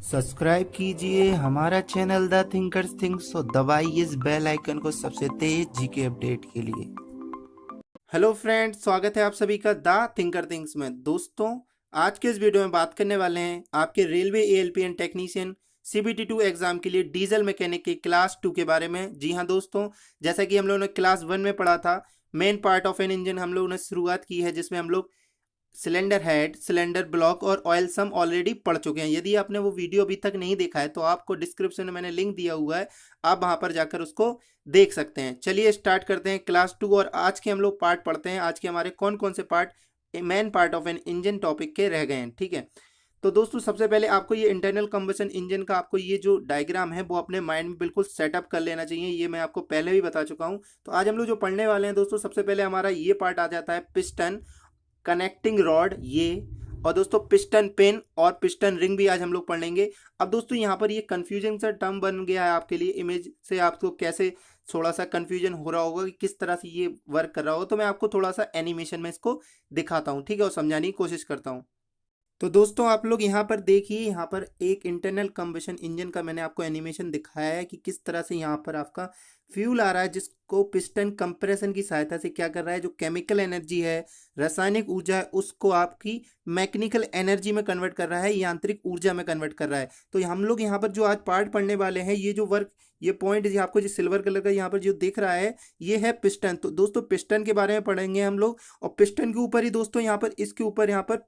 Subscribe कीजिए हमारा channel the thinkers thinks और दबाइए इस बेल आइकन को सबसे तेज जीके अपडेट के लिए। हेलो फ्रेंड्स, स्वागत है आप सभी का द थिंकर थिंक्स में। दोस्तों, आज के इस वीडियो में बात करने वाले हैं आपके रेलवे एएलपीएन टेक्नीशियन CBT2 एग्जाम के लिए डीजल मैकेनिक के क्लास 2 के बारे में। जी हाँ दोस्तों, जैसा कि हम लोगों ने क्लास 1 में पढ़ा था, main part of an engine हम लोगों ने शुरुआत की है, जिसमें हम लोग सिलेंडर हेड, सिलेंडर ब्लॉक और ऑयल सम ऑलरेडी पढ़ चुके हैं। यदि आपने वो वीडियो अभी तक नहीं देखा है तो आपको डिस्क्रिप्शन में मैंने लिंक दिया हुआ है, आप वहां पर जाकर उसको देख सकते हैं। चलिए स्टार्ट करते हैं क्लास 2 और आज के हम लोग पार्ट पढ़ते हैं। आज के हमारे कौन कौन से part main part of an engine topic के रह गए हैं, ठीक है। तो दोस्तों, सबसे पहले आपको ये इंटरनल कंबशन इंजन का आपको ये जो डायग्राम है वो अपने माइंड में बिल्कुल सेटअप कर लेना चाहिए। ये मैं आपको पहले भी बता चुका हूँ। तो आज हम लोग जो पढ़ने वाले हैं दोस्तों, सबसे पहले हमारा ये पार्ट आ जाता है पिस्टन, कनेक्टिंग रॉड ये, और दोस्तों पिस्टन पिन और पिस्टन रिंग भी आज हम लोग पढ़ लेंगे। अब दोस्तों यहाँ पर ये कंफ्यूजन सा टर्म बन गया है आपके लिए, इमेज से आपको कैसे थोड़ा सा कंफ्यूजन हो रहा होगा कि किस तरह से ये वर्क कर रहा होगा, तो मैं आपको थोड़ा सा एनिमेशन में इसको दिखाता हूँ, ठीक है, और समझाने की कोशिश करता हूँ। तो दोस्तों आप लोग यहाँ पर देखिए, यहाँ पर एक इंटरनल कंबशन इंजन का मैंने आपको एनिमेशन दिखाया है कि किस तरह से यहाँ पर आपका फ्यूल आ रहा है, जिसको पिस्टन कंप्रेशन की सहायता से क्या कर रहा है, जो केमिकल एनर्जी है, रासायनिक ऊर्जा है, उसको आपकी मैकेनिकल एनर्जी में कन्वर्ट कर रहा है, यांत्रिक ऊर्जा में कन्वर्ट कर रहा है। तो हम लोग यहाँ पर जो आज पार्ट पढ़ने वाले हैं, ये जो वर्क, ये पॉइंट जो आपको जो सिल्वर कलर का यहाँ पर जो दिख रहा है, ये है पिस्टन। तो दोस्तों पिस्टन के बारे में पढ़ेंगे हम लोग, और पिस्टन के ऊपर ही दोस्तों यहाँ पर इसके ऊपर यहाँ पर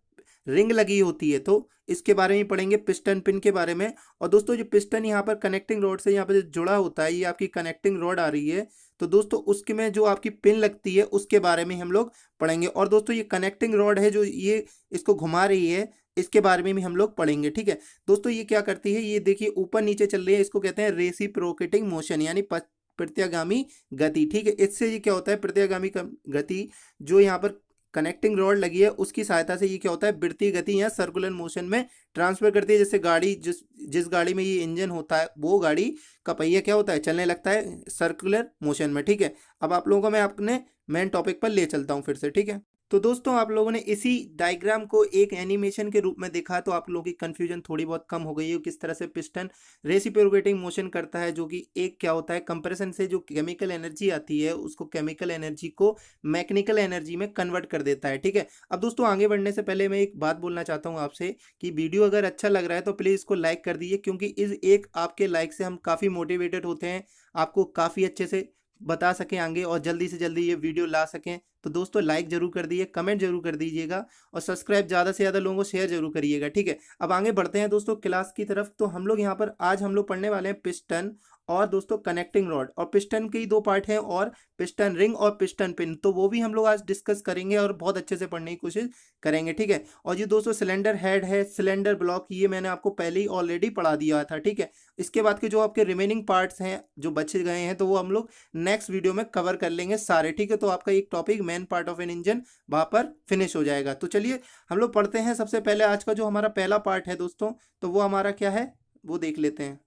रिंग लगी होती है, तो इसके बारे में पढ़ेंगे, पिस्टन पिन के बारे में। और दोस्तों जो पिस्टन यहाँ पर कनेक्टिंग रॉड से यहाँ पर जुड़ा होता है, ये आपकी कनेक्टिंग रॉड आ रही है, तो दोस्तों उसके में जो आपकी पिन लगती है उसके बारे में हम लोग पढ़ेंगे। और दोस्तों ये कनेक्टिंग रॉड है जो ये इसको घुमा रही है, इसके बारे में भी हम लोग पढ़ेंगे, ठीक है। दोस्तों ये क्या करती है, ये देखिए ऊपर नीचे चल रही है, इसको कहते हैं रेसिप्रोकेटिंग मोशन, यानी प्रत्यागामी गति, ठीक है। इससे ये क्या होता है, प्रत्यागामी गति जो यहाँ पर कनेक्टिंग रॉड लगी है उसकी सहायता से ये क्या होता है, वृत्तीय गति या सर्कुलर मोशन में ट्रांसफर करती है। जैसे गाड़ी, जिस जिस गाड़ी में ये इंजन होता है, वो गाड़ी का पहिया क्या होता है, चलने लगता है सर्कुलर मोशन में, ठीक है। अब आप लोगों को मैं अपने मेन टॉपिक पर ले चलता हूँ फिर से, ठीक है। तो दोस्तों आप लोगों ने इसी डायग्राम को एक एनिमेशन के रूप में देखा, तो आप लोगों की कंफ्यूजन थोड़ी बहुत कम हो गई है, किस तरह से पिस्टन रेसिप्रोकेटिंग मोशन करता है, जो कि एक क्या होता है, कंप्रेशन से जो केमिकल एनर्जी आती है उसको केमिकल एनर्जी को मैकेनिकल एनर्जी में कन्वर्ट कर देता है, ठीक है। अब दोस्तों आगे बढ़ने से पहले मैं एक बात बोलना चाहता हूँ आपसे कि वीडियो अगर अच्छा लग रहा है तो प्लीज़ इसको लाइक कर दीजिए, क्योंकि इस एक आपके लाइक से हम काफ़ी मोटिवेटेड होते हैं, आपको काफ़ी अच्छे से बता सकें आगे और जल्दी से जल्दी ये वीडियो ला सकें। तो दोस्तों लाइक जरूर कर दीजिए, कमेंट जरूर कर दीजिएगा, और सब्सक्राइब ज़्यादा से ज़्यादा लोगों को शेयर जरूर करिएगा, ठीक है। अब आगे बढ़ते हैं दोस्तों क्लास की तरफ। तो हम लोग यहाँ पर आज हम लोग पढ़ने वाले हैं पिस्टन और दोस्तों कनेक्टिंग रॉड, और पिस्टन के ही दो पार्ट हैं, और पिस्टन रिंग और पिस्टन पिन, तो वो भी हम लोग आज डिस्कस करेंगे और बहुत अच्छे से पढ़ने की कोशिश करेंगे, ठीक है। और ये दोस्तों सिलेंडर हेड है, सिलेंडर ब्लॉक, ये मैंने आपको पहले ही ऑलरेडी पढ़ा दिया था, ठीक है। इसके बाद के जो आपके रिमेनिंग पार्ट्स हैं जो बचे गए हैं, तो वो हम लोग नेक्स्ट वीडियो में कवर कर लेंगे सारे, ठीक है। तो आपका एक topic main part of an engine वहां पर फिनिश हो जाएगा। तो चलिए हम लोग पढ़ते हैं। सबसे पहले आज का जो हमारा पहला पार्ट है दोस्तों, तो वो हमारा क्या है वो देख लेते हैं।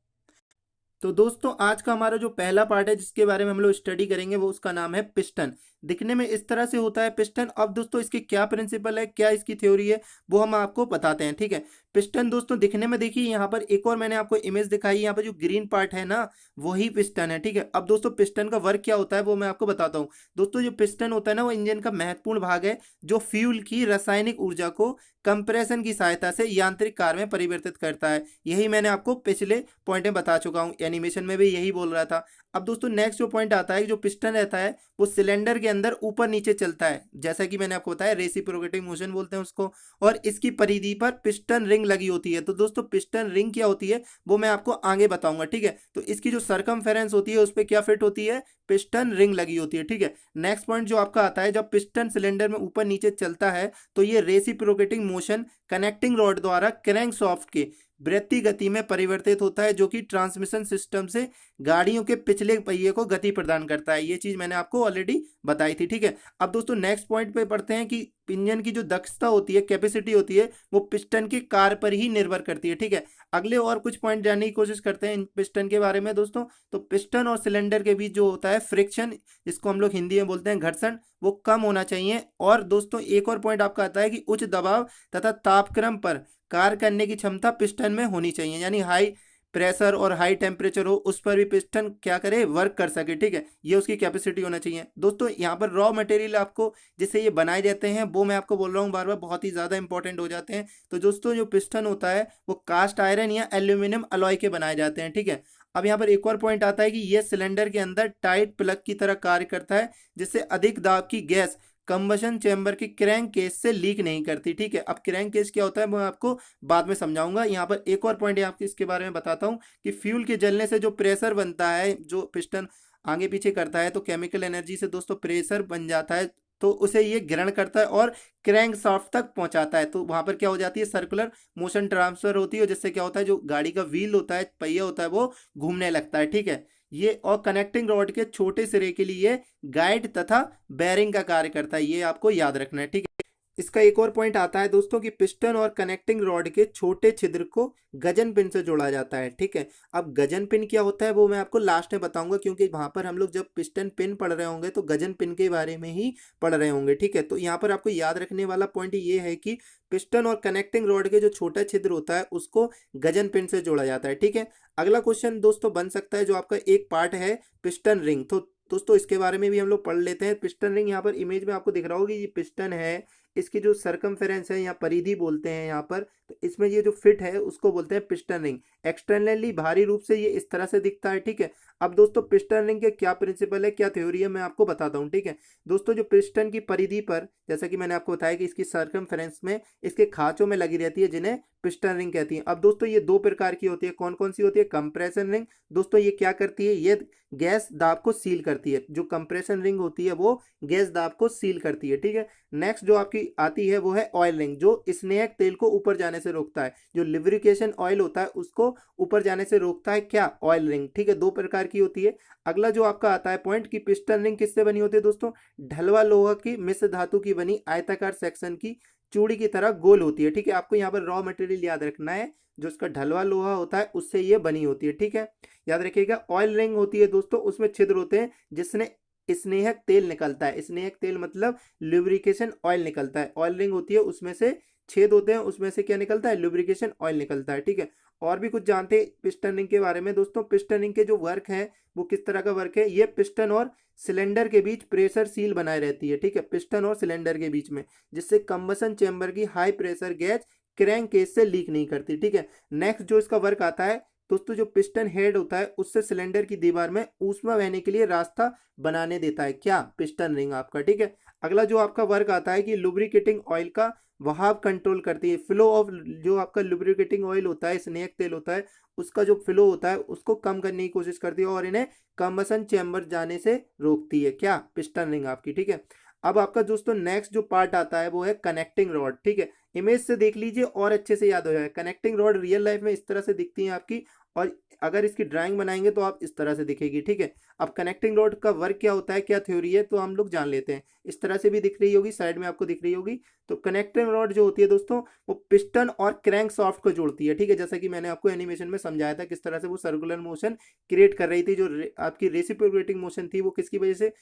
तो दोस्तों आज का हमारा जो पहला पार्ट है जिसके बारे में हम लोग स्टडी करेंगे, वो उसका नाम है पिस्टन। दिखने में इस तरह से होता है पिस्टन। अब दोस्तों इसके क्या प्रिंसिपल है, क्या इसकी थ्योरी है, वो हम आपको बताते हैं, ठीक है। पिस्टन दोस्तों दिखने में, देखिए यहाँ पर एक और मैंने आपको इमेज दिखाई, यहाँ पर जो ग्रीन पार्ट है ना, वही पिस्टन है, ठीक है। अब दोस्तों पिस्टन का वर्क क्या होता है वो मैं आपको बताता हूँ। दोस्तों जो पिस्टन होता है ना, वो इंजन का महत्वपूर्ण भाग है, जो फ्यूल की रासायनिक ऊर्जा को कंप्रेशन की सहायता से यांत्रिक कार्य में परिवर्तित करता है। यही मैंने आपको पिछले पॉइंट में बता चुका हूँ, एनिमेशन में भी यही बोल रहा था। अब दोस्तों नेक्स्ट जो पॉइंट आता है, जो पिस्टन रहता है वो सिलेंडर के अंदर ऊपर नीचे चलता है, जैसा कि मैंने आपको बताया रेसिप्रोकेटिंग मोशन बोलते हैं उसको, और इसकी परिधि पर पिस्टन रिंग लगी होती है। तो दोस्तों पिस्टन रिंग क्या होती है वो मैं आपको आगे बताऊंगा, ठीक है। तो इसकी जो सरकमफेरेंस होती है उस पर क्या फिट होती है, पिस्टन रिंग लगी होती है, ठीक है। नेक्स्ट पॉइंट जो आपका आता है, जब पिस्टन सिलेंडर में ऊपर नीचे चलता है तो ये रेसिप्रोकेटिंग मोशन कनेक्टिंग रॉड द्वारा क्रैंकशाफ्ट के वृत्तीय गति में परिवर्तित होता है, जो कि ट्रांसमिशन सिस्टम से गाड़ियों के पिछले पहिए को गति प्रदान करता है। ये चीज मैंने आपको ऑलरेडी बताई थी, ठीक है। अब दोस्तों नेक्स्ट पॉइंट पे पढ़ते हैं कि इंजन की जो दक्षता होती है, कैपेसिटी होती है, वो पिस्टन की कार पर ही निर्भर करती है। ठीक है, अगले और कुछ पॉइंट जानने की कोशिश करते हैं इन पिस्टन के बारे में दोस्तों। तो पिस्टन और सिलेंडर के बीच जो होता है फ्रिक्शन, जिसको हम लोग हिंदी में बोलते हैं घर्षण, वो कम होना चाहिए। और दोस्तों एक और पॉइंट आपका आता है कि उच्च दबाव तथा तापक्रम पर कार्य करने की क्षमता पिस्टन में होनी चाहिए, यानी हाई प्रेशर और हाई टेम्परेचर हो उस पर भी पिस्टन क्या करे, वर्क कर सके। ठीक है, ये उसकी कैपेसिटी होना चाहिए दोस्तों। यहाँ पर रॉ मटेरियल आपको जिससे ये बनाए जाते हैं, वो मैं आपको बोल रहा हूँ बार बार, बहुत ही ज़्यादा इंपॉर्टेंट हो जाते हैं। तो दोस्तों जो पिस्टन होता है वो कास्ट आयरन या एल्यूमिनियम अलॉय के बनाए जाते हैं। ठीक है, अब यहाँ पर एक और पॉइंट आता है कि ये सिलेंडर के अंदर टाइट प्लग की तरह कार्य करता है, जिससे अधिक दाब की गैस कंबशन चैम्बर की क्रैंक केस से लीक नहीं करती। ठीक है, अब क्रैंक केस क्या होता है मैं आपको बाद में समझाऊंगा। यहाँ पर एक और पॉइंट आपको इसके बारे में बताता हूँ कि फ्यूल के जलने से जो प्रेशर बनता है, जो पिस्टन आगे पीछे करता है, तो केमिकल एनर्जी से दोस्तों प्रेशर बन जाता है, तो उसे ये ग्रहण करता है और क्रैंक शाफ्ट तक पहुंचाता है। तो वहां पर क्या हो जाती है, सर्कुलर मोशन ट्रांसफर होती है, जिससे क्या होता है, जो गाड़ी का व्हील होता है, पहिया होता है, वो घूमने लगता है। ठीक है, ये और कनेक्टिंग रॉड के छोटे सिरे के लिए गाइड तथा बेरिंग का कार्य करता है, ये आपको याद रखना है। ठीक है, इसका एक और पॉइंट आता है दोस्तों कि पिस्टन और कनेक्टिंग रॉड के छोटे छिद्र को गजन पिन से जोड़ा जाता है। ठीक है, अब गजन पिन क्या होता है वो मैं आपको लास्ट में बताऊंगा, क्योंकि वहां पर हम लोग जब पिस्टन पिन पढ़ रहे होंगे तो गजन पिन के बारे में ही पढ़ रहे होंगे। ठीक है, तो यहाँ पर आपको याद रखने वाला पॉइंट ये है कि पिस्टन और कनेक्टिंग रॉड के जो छोटा छिद्र होता है उसको गजन पिन से जोड़ा जाता है। ठीक है, अगला क्वेश्चन दोस्तों बन सकता है जो आपका एक पार्ट है पिस्टन रिंग, तो दोस्तों इसके बारे में भी हम लोग पढ़ लेते हैं। पिस्टन रिंग यहाँ पर इमेज में आपको दिख रहा होगा, ये पिस्टन है, इसकी जो सरकमफेरेंस है या परिधि बोलते हैं यहाँ पर, तो इसमें ये जो फिट है उसको बोलते हैं पिस्टन रिंग। एक्सटर्नली बाहरी रूप से ये इस तरह से दिखता है। ठीक है, अब दोस्तों पिस्टन रिंग के क्या प्रिंसिपल है, क्या थ्योरी है, मैं आपको बताता हूँ। ठीक है दोस्तों, जो पिस्टन की परिधि पर, जैसा कि मैंने आपको बताया कि इसकी सरकमफेरेंस में इसके खांचों में लगी रहती है, जिन्हें पिस्टन रिंग कहती है। अब दोस्तों ये दो प्रकार की होती है, कौन कौन सी होती है, कंप्रेशन रिंग दोस्तों ये क्या करती है, ये गैस दाब को सील करती है। जो कंप्रेशन रिंग होती है वो गैस दाब को सील करती है। ठीक है, नेक्स्ट जो आपकी आती है वो है ऑयल रिंग, जो स्नेहक तेल को ऊपर जाने से रोकता है। जो लिब्रिकेशन ऑयल होता है उसको ऊपर जाने से रोकता है, क्या, ऑयल रिंग। ठीक है, दो प्रकार की होती है। अगला जो आपका आता है पॉइंट कि पिस्टन रिंग किससे बनी होती है दोस्तों, ढलवा लोहा की मिश्र धातु की बनी आयताकार सेक्शन की चूड़ी की तरह गोल होती है। ठीक है, आपको यहाँ पर रॉ मटेरियल याद रखना है, जो इसका ढलवा लोहा होता है उससे ये बनी होती है। ठीक है, याद रखिएगा। ऑयल रिंग होती है दोस्तों, उसमें छिद्र होते हैं जिसने स्नेहक तेल निकलता है। स्नेहक तेल मतलब लुब्रिकेशन ऑयल निकलता है। ऑयल रिंग होती है उसमें से छेद होते हैं, उसमें से क्या निकलता है, लुब्रिकेशन ऑयल निकलता है। ठीक है, और भी कुछ जानते हैं पिस्टन रिंग के बारे में दोस्तों। पिस्टन रिंग के जो वर्क है वो किस तरह का वर्क है, ये पिस्टन और सिलेंडर के बीच प्रेशर सील बनाए रहती है। ठीक है, पिस्टन और सिलेंडर के बीच में, जिससे कंबसन चैम्बर की high pressure gas crank case से लीक नहीं करती। ठीक है, नेक्स्ट जो इसका वर्क आता है दोस्तों, जो पिस्टन हेड होता है उससे सिलेंडर की दीवार में ऊष्मा बहने के लिए रास्ता बनाने देता है, क्या, पिस्टन रिंग आपका। ठीक है, अगला जो आपका वर्क आता है कि लुब्रिकेटिंग ऑयल का वहाव कंट्रोल करती है। फ्लो ऑफ, जो आपका लुब्रिकेटिंग ऑयल होता है, स्नेहक तेल होता है, उसका जो फ्लो होता है उसको कम करने की कोशिश करती है और इन्हें कंबसन चैम्बर जाने से रोकती है, क्या, पिस्टन रिंग आपकी। ठीक है, अब आपका दोस्तों नेक्स्ट जो पार्ट आता है वो है कनेक्टिंग रॉड। ठीक है, इमेज से देख लीजिए और अच्छे से याद हो जाए। कनेक्टिंग रॉड रियल लाइफ में इस तरह से दिखती है आपकी, और अगर इसकी ड्राइंग बनाएंगे तो आप इस तरह से दिखेगी। ठीक है, अब कनेक्टिंग रॉड का वर्क क्या होता है, क्या थ्योरी है, तो हम लोग जान लेते हैं। इस तरह से भी दिख रही होगी, साइड में आपको दिख रही होगी। तो कनेक्टिंग रॉड जो होती है दोस्तों वो पिस्टन और क्रैंक शाफ्ट को जोड़ती है। ठीक है, जैसा कि मैंने आपको एनिमेशन में समझाया था किस तरह से वो सर्कुलर मोशन क्रिएट कर रही थी। जो आपकी रेसिप्रोकेटिंग मोशन थी वो किसकी वजह से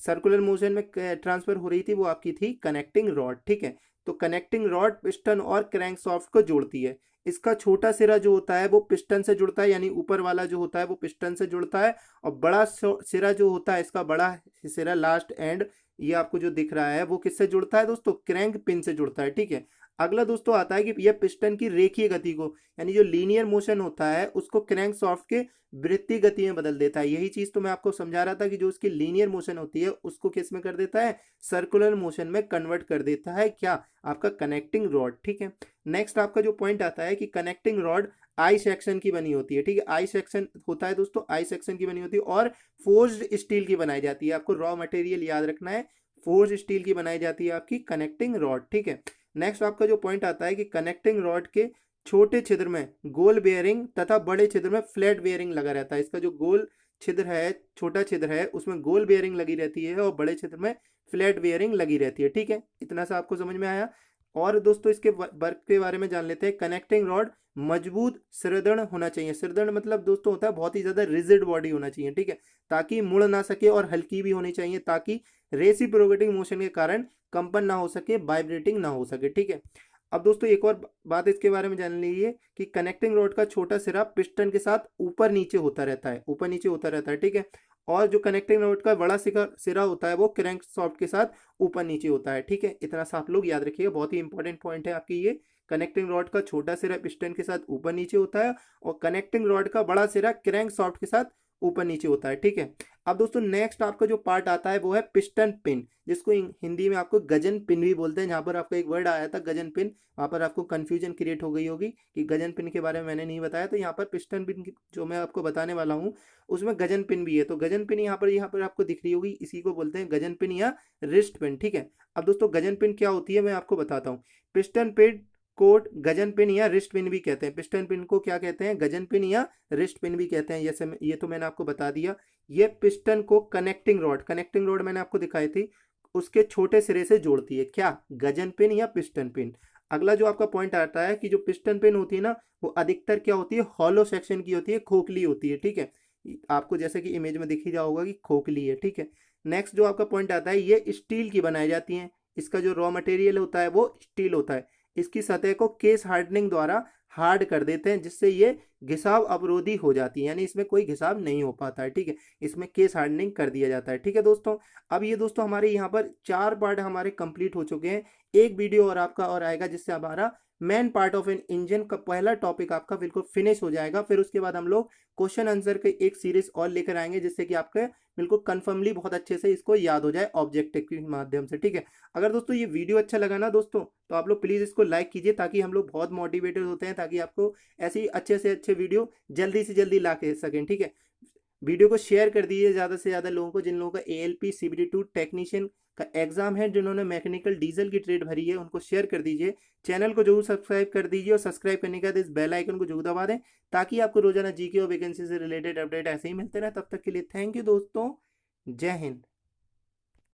सर्कुलर मोशन में ट्रांसफर हो रही थी, वो आपकी थी कनेक्टिंग रॉड। ठीक है, तो कनेक्टिंग रॉड पिस्टन और क्रैंक शाफ्ट को जोड़ती है। इसका छोटा सिरा जो होता है वो पिस्टन से जुड़ता है, यानी ऊपर वाला जो होता है वो पिस्टन से जुड़ता है, और बड़ा सिरा जो होता है, इसका बड़ा सिरा लास्ट एंड, ये आपको जो दिख रहा है वो किससे जुड़ता है दोस्तों, क्रैंक पिन से जुड़ता है। ठीक है, अगला दोस्तों आता है कि यह पिस्टन की रेखीय गति को, यानी जो लीनियर मोशन होता है उसको क्रैंक शाफ्ट के वृत्तीय गति में बदल देता है। यही चीज तो मैं आपको समझा रहा था कि जो उसकी लीनियर मोशन होती है उसको किस में कर देता है, सर्कुलर मोशन में कन्वर्ट कर देता है, क्या, आपका कनेक्टिंग रॉड। ठीक है, नेक्स्ट आपका जो पॉइंट आता है कि कनेक्टिंग रॉड आई सेक्शन की बनी होती है। ठीक है, आई सेक्शन होता है दोस्तों, आई सेक्शन की बनी होती है और फोर्ज्ड स्टील की बनाई जाती है। आपको रॉ मटेरियल याद रखना है, फोर्ज स्टील की बनाई जाती है आपकी कनेक्टिंग रॉड। ठीक है, नेक्स्ट आपका जो पॉइंट आता है कि कनेक्टिंग रॉड के छोटे छिद्र में गोल बेयरिंग तथा बड़े छिद्र में फ्लैट बेयरिंग लगा रहता है। इसका जो गोल छिद्र है, छोटा छिद्र है, उसमें गोल बेयरिंग लगी रहती है और बड़े छिद्र में फ्लैट बेयरिंग लगी रहती है। ठीक है, इतना सा आपको समझ में आया। और दोस्तों इसके वर्क के बारे में जान लेते हैं। कनेक्टिंग रॉड मजबूत सुदृढ़ होना चाहिए। सुदृढ़ मतलब दोस्तों होता है बहुत ही ज्यादा रिजिड बॉडी होना चाहिए। ठीक है, ताकि मुड़ ना सके, और हल्की भी होनी चाहिए ताकि रेसिप्रोकेटिंग मोशन के कारण कंपन ना हो सके, वाइब्रेटिंग ना हो सके। ठीक है, अब दोस्तों एक और बात इसके बारे में जान लीजिए कि कनेक्टिंग रॉड का छोटा सिरा पिस्टन के साथ ऊपर नीचे होता रहता है, ऊपर नीचे होता रहता है। ठीक है, और जो कनेक्टिंग रॉड का बड़ा सिरा होता है वो क्रैंक सॉफ्ट के साथ ऊपर नीचे होता है। ठीक है, इतना सा आप लोग याद रखिएगा, बहुत ही इंपॉर्टेंट पॉइंट है आपकी ये। कनेक्टिंग रॉड का छोटा सिरा पिस्टन के साथ ऊपर नीचे होता है, और कनेक्टिंग रॉड का बड़ा सिरा क्रैंक सॉफ्ट के साथ ऊपर नीचे होता है। ठीक है, अब दोस्तों नेक्स्ट आपका जो पार्ट आता है वो है पिस्टन पिन, जिसको हिंदी में आपको गजन पिन भी बोलते हैं। जहां पर आपका एक वर्ड आया था गजन पिन, वहां पर आपको कंफ्यूजन क्रिएट हो गई होगी कि गजन पिन के बारे में मैंने नहीं बताया। तो यहाँ पर पिस्टन पिन जो मैं आपको बताने वाला हूँ उसमें गजन पिन भी है। तो गजन पिन यहाँ पर आपको दिख रही होगी, इसी को बोलते हैं गजन पिन या रिस्ट पिन। ठीक है, अब दोस्तों गजन पिन क्या होती है मैं आपको बताता हूँ। Piston pin code Gajan pin या रिस्ट पिन भी कहते हैं। पिस्टन पिन को क्या कहते हैं, गजन पिन या रिस्ट पिन भी कहते हैं। जैसे ये तो मैंने आपको बता दिया। ये पिस्टन को कनेक्टिंग रॉड मैंने आपको दिखाई थी, उसके छोटे सिरे से जोड़ती है। क्या, गजन पिन या पिस्टन पिन। अगला जो आपका पॉइंट आता है कि जो पिस्टन पिन होती है ना, वो अधिकतर क्या होती है, हॉलो सेक्शन की होती है, खोखली होती है। ठीक है, आपको जैसे कि इमेज में दिख ही जाओगा कि खोखली है। ठीक है, नेक्स्ट जो आपका पॉइंट आता है, ये स्टील की बनाई जाती है। इसका जो रॉ मटेरियल होता है वो स्टील होता है। इसकी सतह को केस हार्डनिंग द्वारा हार्ड कर देते हैं, जिससे ये घिसाव अवरोधी हो जाती है, यानी इसमें कोई घिसाव नहीं हो पाता है। ठीक है, इसमें केस हार्डनिंग कर दिया जाता है। ठीक है दोस्तों, अब ये दोस्तों हमारे यहाँ पर 4 पार्ट हमारे कंप्लीट हो चुके हैं। एक वीडियो और आपका और आएगा, जिससे हमारा main part of an engine का पहला टॉपिक आपका बिल्कुल फिनिश हो जाएगा। फिर उसके बाद हम लोग क्वेश्चन आंसर के एक सीरीज और लेकर आएंगे, जिससे कि आपके बिल्कुल कंफर्मली बहुत अच्छे से इसको याद हो जाए ऑब्जेक्टिव के माध्यम से। ठीक है, अगर दोस्तों ये वीडियो अच्छा लगा ना दोस्तों, तो आप लोग प्लीज़ इसको लाइक कीजिए, ताकि हम लोग बहुत मोटिवेटेड होते हैं, ताकि आपको ऐसी अच्छे से अच्छे वीडियो जल्दी से जल्दी ला के सकें। ठीक है, वीडियो को शेयर कर दीजिए ज़्यादा से ज़्यादा लोगों को, जिन लोगों का ALP CBD2 टेक्नीशियन का एग्जाम है, जिन्होंने मैकेनिकल डीजल की ट्रेड भरी है, उनको शेयर कर दीजिए। चैनल को जरूर सब्सक्राइब कर दीजिए, और सब्सक्राइब करने के बाद इस बेल आइकन को जरूर दबा दें, ताकि आपको रोजाना GK और वैकेंसी से रिलेटेड अपडेट ऐसे ही मिलते रहे। तब तक के लिए थैंक यू दोस्तों, जय हिंद।